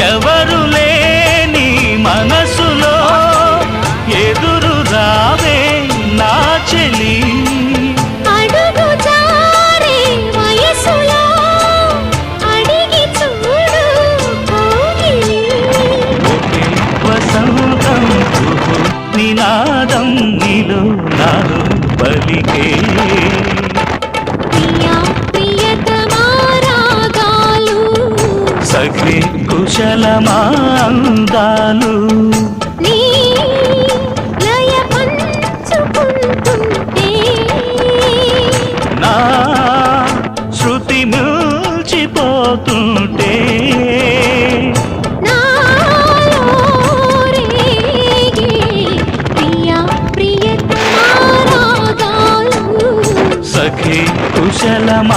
ఎవరు లేని మనసులో ఎదురు రావే నా చెలి అడుగు జారే వయసులో అడిగి చూడు కోగిలి ఒకే వసంతం నినాదం నీలో నాలో పలికే ప్రియా ప్రియతమా రాగాలు సఖి కుశలమాందాలు నీ లయ పంచుకుంటుంటే నా శృతి మిల్చిపోతుంటే నాలో రేగే ప్రియా ప్రియతమా రాగాలు సఖి కుశలమాందాలు